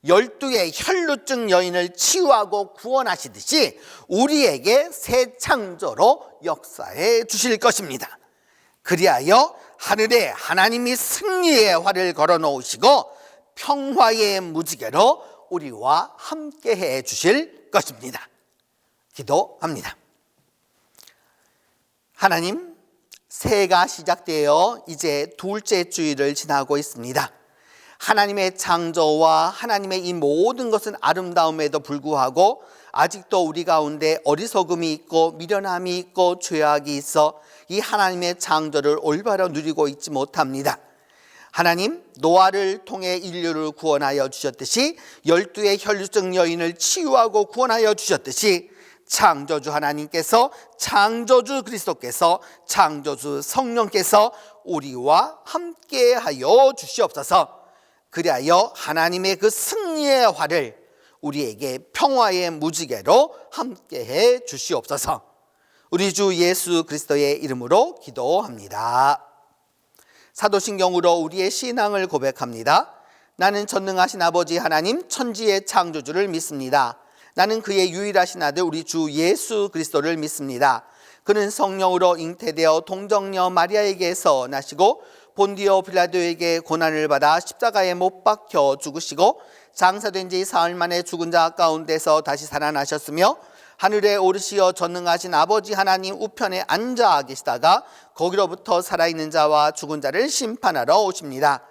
12의 혈루증 여인을 치유하고 구원하시듯이 우리에게 새 창조로 역사해 주실 것입니다. 그리하여 하늘에 하나님이 승리의 활을 걸어 놓으시고 평화의 무지개로 우리와 함께 해 주실 것입니다. 기도합니다. 하나님, 새해가 시작되어 이제 둘째 주일을 지나고 있습니다. 하나님의 창조와 하나님의 이 모든 것은 아름다움에도 불구하고 아직도 우리 가운데 어리석음이 있고 미련함이 있고 죄악이 있어 이 하나님의 창조를 올바로 누리고 있지 못합니다. 하나님, 노아를 통해 인류를 구원하여 주셨듯이 12의 혈루증 여인을 치유하고 구원하여 주셨듯이 창조주 하나님께서, 창조주 그리스도께서, 창조주 성령께서 우리와 함께하여 주시옵소서. 그리하여 하나님의 그 승리의 활을 우리에게 평화의 무지개로 함께해 주시옵소서. 우리 주 예수 그리스도의 이름으로 기도합니다. 사도신경으로 우리의 신앙을 고백합니다. 나는 전능하신 아버지 하나님 천지의 창조주를 믿습니다. 나는 그의 유일하신 아들 우리 주 예수 그리스도를 믿습니다. 그는 성령으로 잉태되어 동정녀 마리아에게서 나시고 본디오 빌라도에게 고난을 받아 십자가에 못 박혀 죽으시고 장사된 지 사흘 만에 죽은 자 가운데서 다시 살아나셨으며 하늘에 오르시어 전능하신 아버지 하나님 우편에 앉아 계시다가 거기로부터 살아있는 자와 죽은 자를 심판하러 오십니다.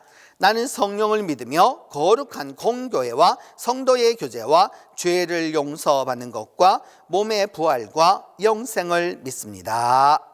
나는 성령을 믿으며 거룩한 공교회와 성도의 교제와 죄를 용서받는 것과 몸의 부활과 영생을 믿습니다.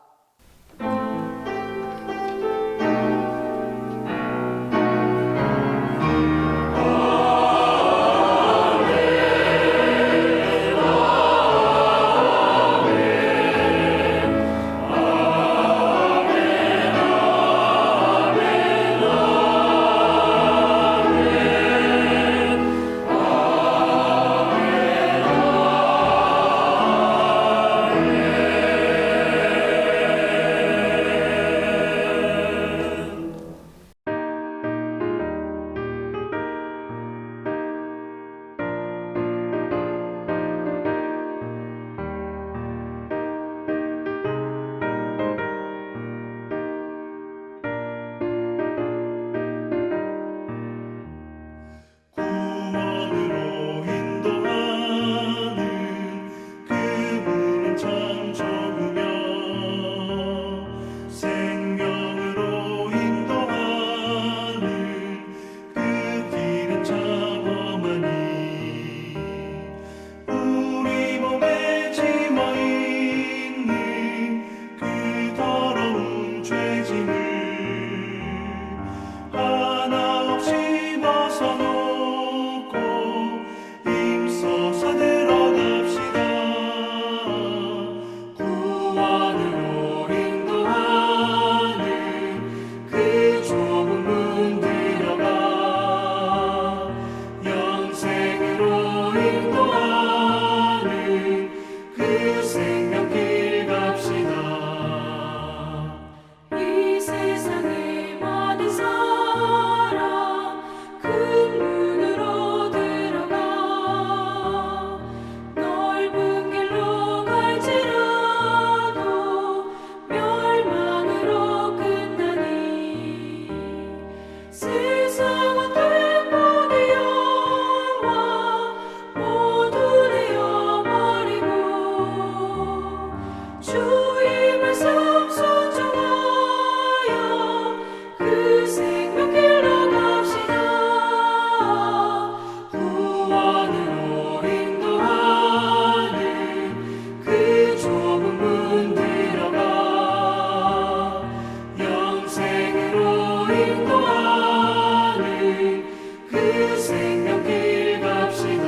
그 생명길 갑시다.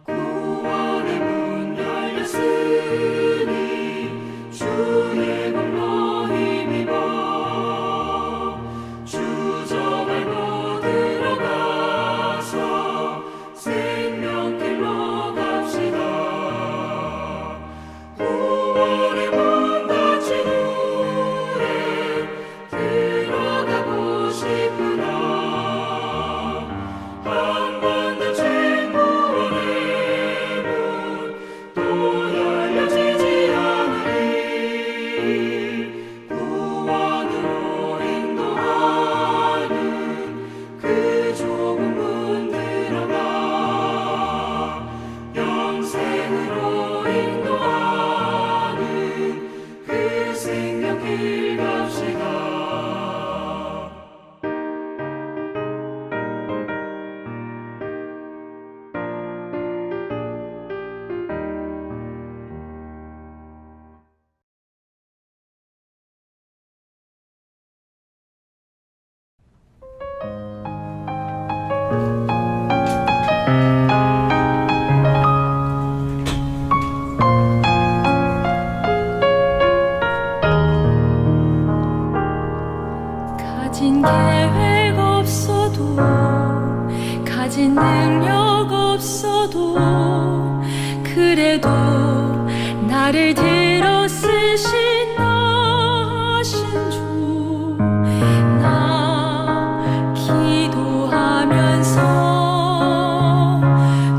구원의 문 열렸으니 주의 공로 힘입어 주저 밟고 들어가서 생명길로 갑시다. 구원의 문 닫힌 후에 들어가고 싶구나. 한 번 닫힌 구원의 문 또 열려지지 않으리. 구원으로 인도하는 그 좁은 문 들어가 영생으로 인도하는 그 생명길 갑시다. 가진 계획 없어도 가진 능력 없어도 그래도 나를 들어 쓰신다신 주 나 기도하면서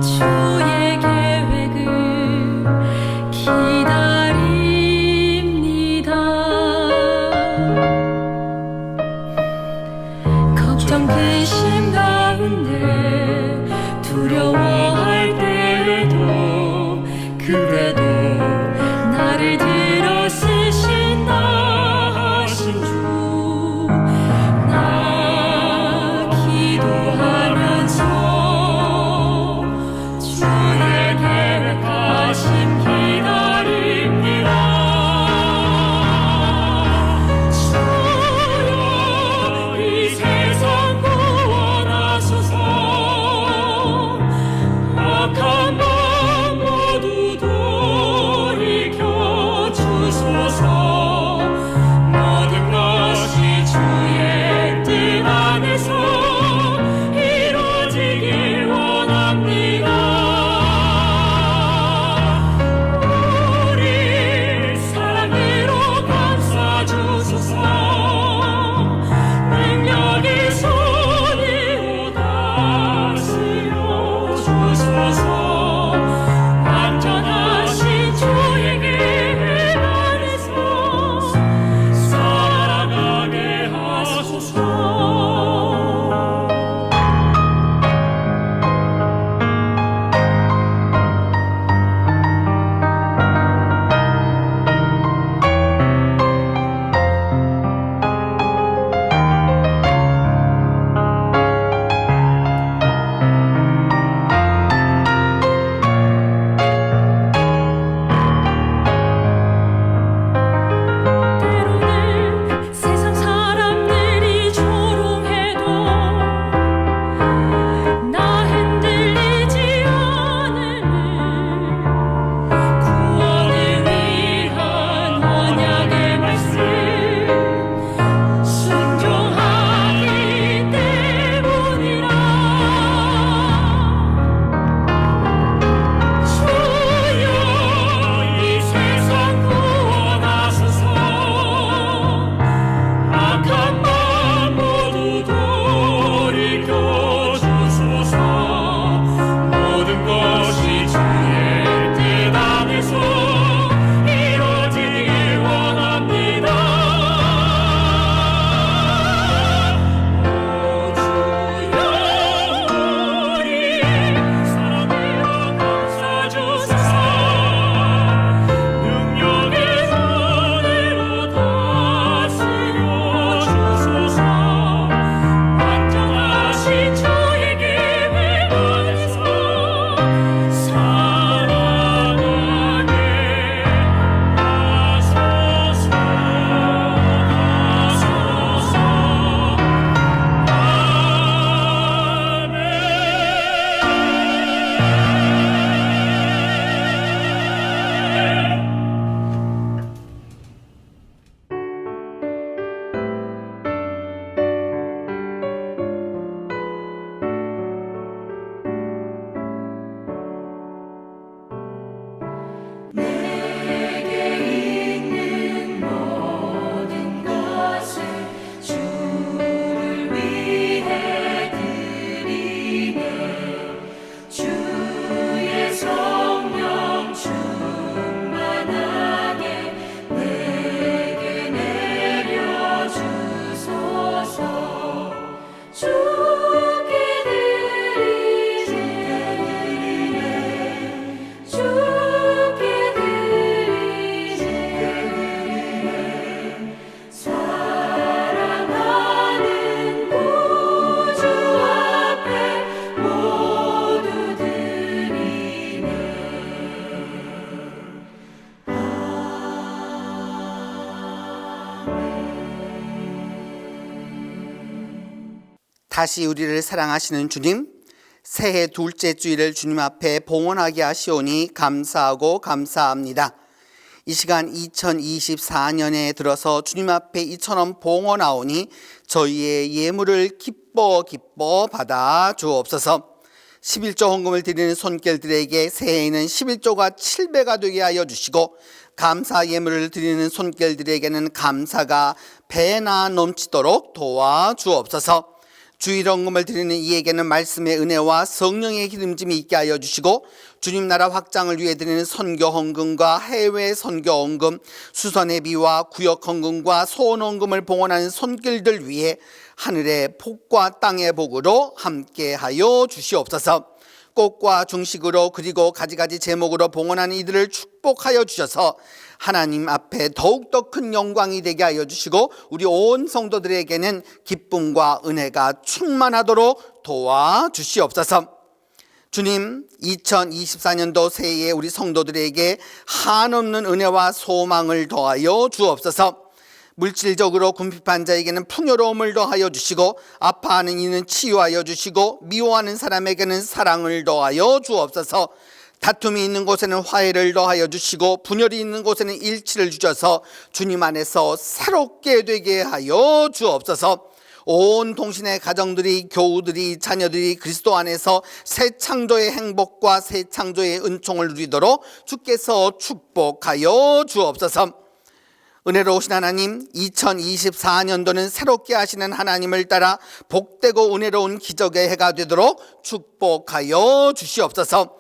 주의 계획을 기다립니다. 걱정 근심 가운데 두려워할 때에도 그래도 나를 다시 우리를 사랑하시는 주님, 새해 둘째 주일을 주님 앞에 봉헌하게 하시오니 감사하고 감사합니다. 이 시간 2024년에 들어서 주님 앞에 이처럼 봉헌하오니 저희의 예물을 기뻐 받아 주옵소서. 11조 헌금을 드리는 손길들에게 새해에는 11조가 7배가 되게 하여 주시고, 감사 예물을 드리는 손길들에게는 감사가 배나 넘치도록 도와주옵소서. 주일 헌금을 드리는 이에게는 말씀의 은혜와 성령의 기름짐이 있게 하여 주시고, 주님 나라 확장을 위해 드리는 선교 헌금과 해외 선교 헌금, 수선 예비와 구역 헌금과 소원 헌금을 봉헌하는 손길들 위해 하늘의 복과 땅의 복으로 함께 하여 주시옵소서. 꽃과 중식으로 그리고 가지가지 제목으로 봉헌하는 이들을 축복하여 주셔서 하나님 앞에 더욱더 큰 영광이 되게 하여 주시고, 우리 온 성도들에게는 기쁨과 은혜가 충만하도록 도와주시옵소서. 주님, 2024년도 새해에 우리 성도들에게 한없는 은혜와 소망을 더하여 주옵소서. 물질적으로 궁핍한 자에게는 풍요로움을 더하여 주시고, 아파하는 이는 치유하여 주시고, 미워하는 사람에게는 사랑을 더하여 주옵소서. 다툼이 있는 곳에는 화해를 더하여 주시고, 분열이 있는 곳에는 일치를 주셔서 주님 안에서 새롭게 되게 하여 주옵소서. 온 동신의 가정들이, 교우들이, 자녀들이 그리스도 안에서 새 창조의 행복과 새 창조의 은총을 누리도록 주께서 축복하여 주옵소서. 은혜로우신 하나님, 2024년도는 새롭게 하시는 하나님을 따라 복되고 은혜로운 기적의 해가 되도록 축복하여 주시옵소서.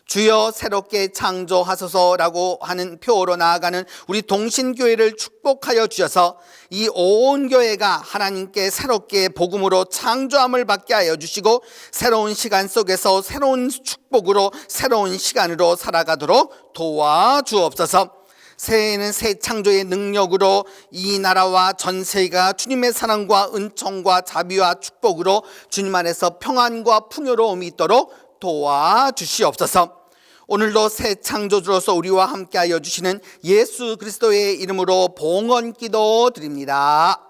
주여 새롭게 창조하소서라고 하는 표어로 나아가는 우리 동신교회를 축복하여 주셔서 이 온 교회가 하나님께 새롭게 복음으로 창조함을 받게 하여 주시고, 새로운 시간 속에서 새로운 축복으로 새로운 시간으로 살아가도록 도와주옵소서. 새해에는 새 창조의 능력으로 이 나라와 전 세계가 주님의 사랑과 은총과 자비와 축복으로 주님 안에서 평안과 풍요로움이 있도록 도와주시옵소서. 오늘도 새 창조주로서 우리와 함께하여 주시는 예수 그리스도의 이름으로 봉헌 기도 드립니다.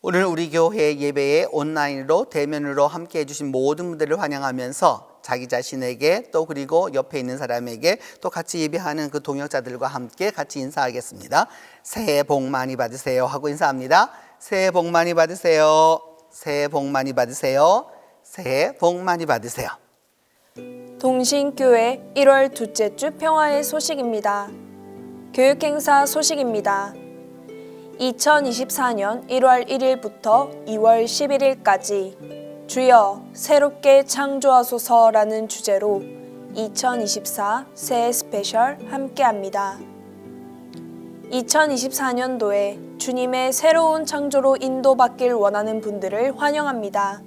오늘 우리 교회 예배에 온라인으로 대면으로 함께 해주신 모든 분들을 환영하면서 자기 자신에게 또 그리고 옆에 있는 사람에게 또 같이 예배하는 그 동역자들과 함께 같이 인사하겠습니다. 새해 복 많이 받으세요 하고 인사합니다. 새해 복 많이 받으세요. 새해 복 많이 받으세요. 새해 복 많이 받으세요. 동신교회 1월 둘째 주 평화의 소식입니다. 교육행사 소식입니다. 2024년 1월 1일부터 2월 11일까지 주여 새롭게 창조하소서라는 주제로 2024 새해 스페셜 함께합니다. 2024년도에 주님의 새로운 창조로 인도받길 원하는 분들을 환영합니다.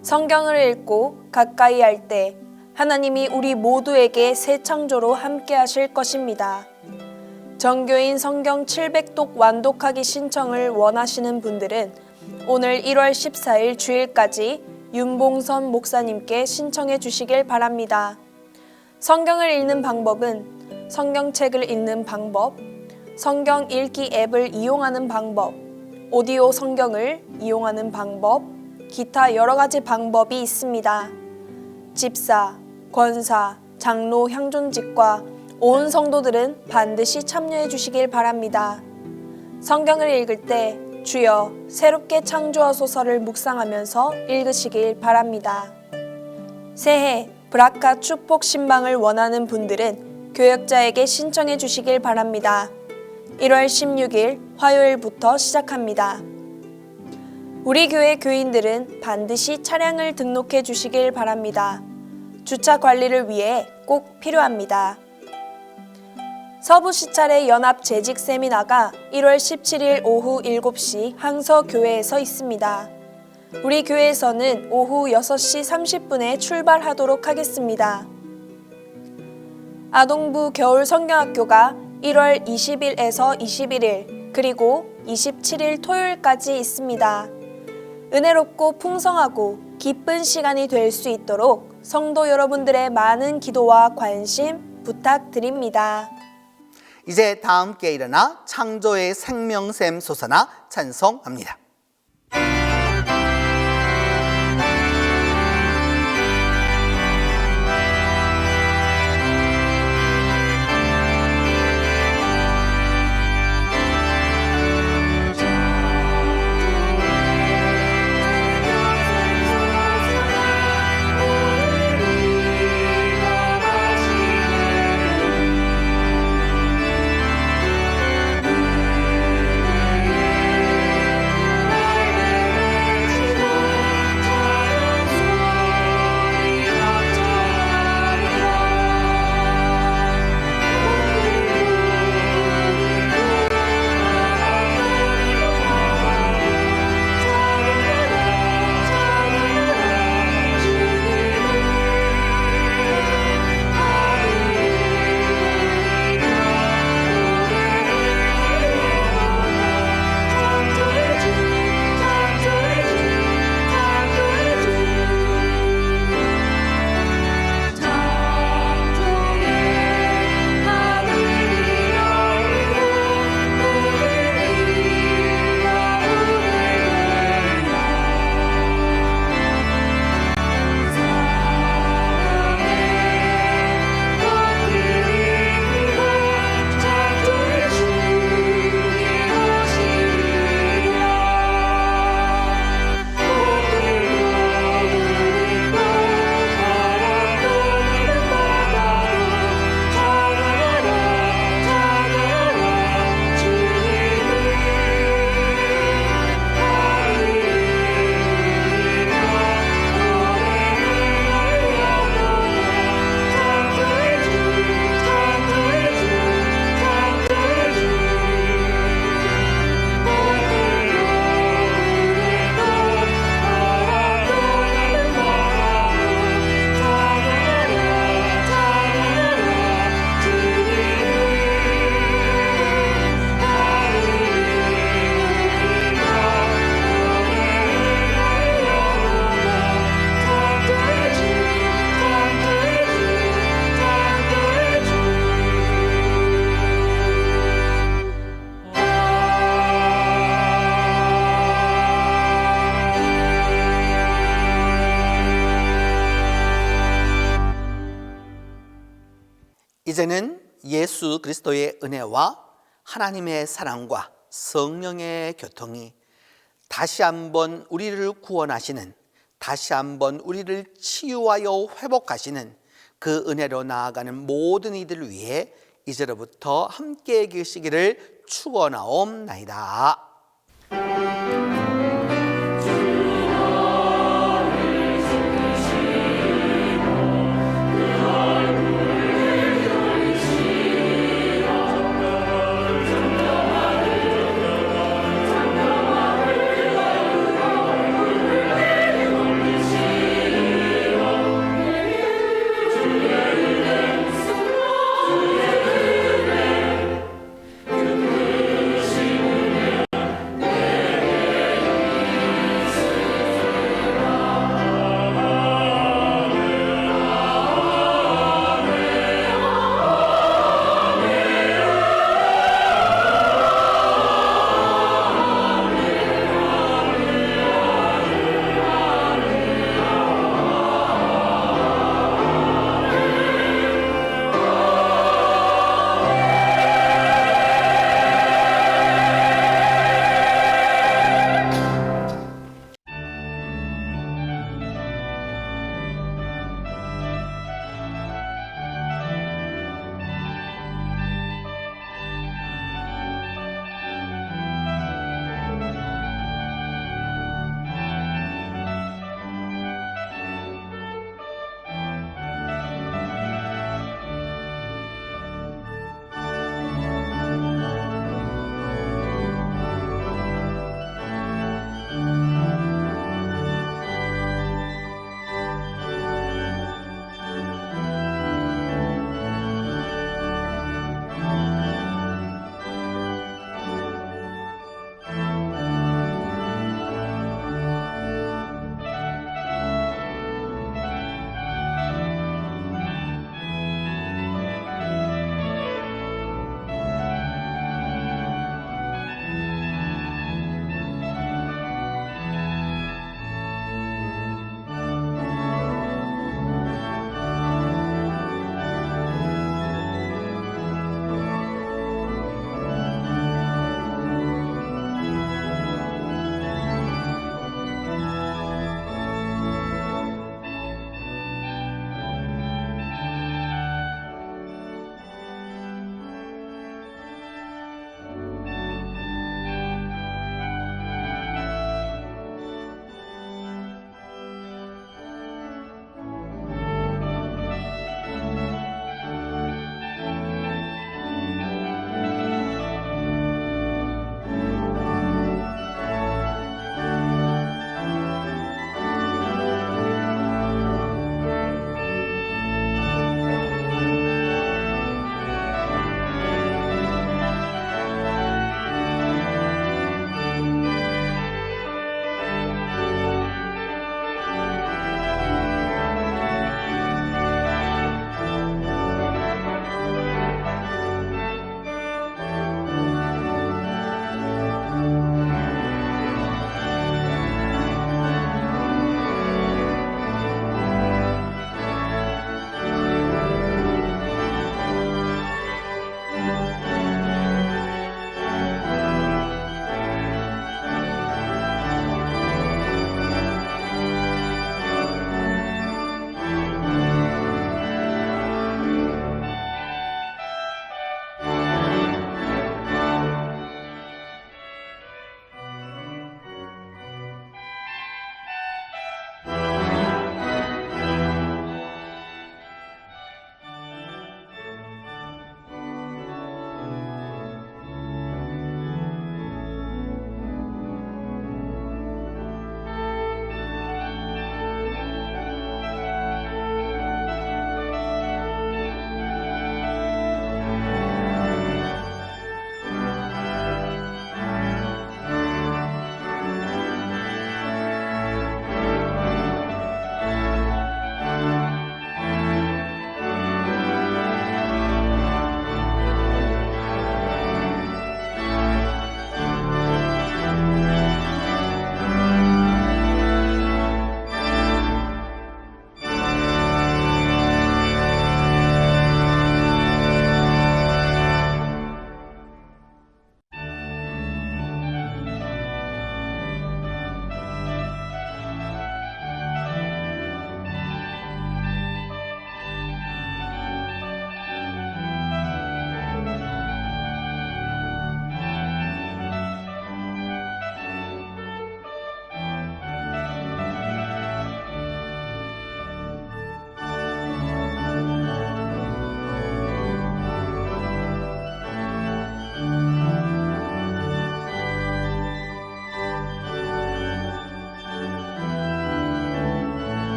성경을 읽고 가까이 할 때 하나님이 우리 모두에게 새 창조로 함께 하실 것입니다. 정교인 성경 700독 완독하기 신청을 원하시는 분들은 오늘 1월 14일 주일까지 윤봉선 목사님께 신청해 주시길 바랍니다. 성경을 읽는 방법은 성경책을 읽는 방법, 성경 읽기 앱을 이용하는 방법, 오디오 성경을 이용하는 방법, 기타 여러 가지 방법이 있습니다. 집사, 권사, 장로, 향존직과 온 성도들은 반드시 참여해 주시길 바랍니다. 성경을 읽을 때 주여 새롭게 창조하소서를 묵상하면서 읽으시길 바랍니다. 새해 브라카 축복 신방을 원하는 분들은 교역자에게 신청해 주시길 바랍니다. 1월 16일 화요일부터 시작합니다. 우리 교회 교인들은 반드시 차량을 등록해 주시길 바랍니다. 주차 관리를 위해 꼭 필요합니다. 서부시찰의 연합 재직 세미나가 1월 17일 오후 7시 항서교회에서 있습니다. 우리 교회에서는 오후 6시 30분에 출발하도록 하겠습니다. 아동부 겨울 성경학교가 1월 20일에서 21일 그리고 27일 토요일까지 있습니다. 은혜롭고 풍성하고 기쁜 시간이 될 수 있도록 성도 여러분들의 많은 기도와 관심 부탁드립니다. 이제 다 함께 일어나 창조의 생명샘 솟아나 찬송합니다. 이제는 예수 그리스도의 은혜와 하나님의 사랑과 성령의 교통이 다시 한번 우리를 구원하시는, 다시 한번 우리를 치유하여 회복하시는 그 은혜로 나아가는 모든 이들을 위해 이제로부터 함께 계시기를 축원하옵나이다.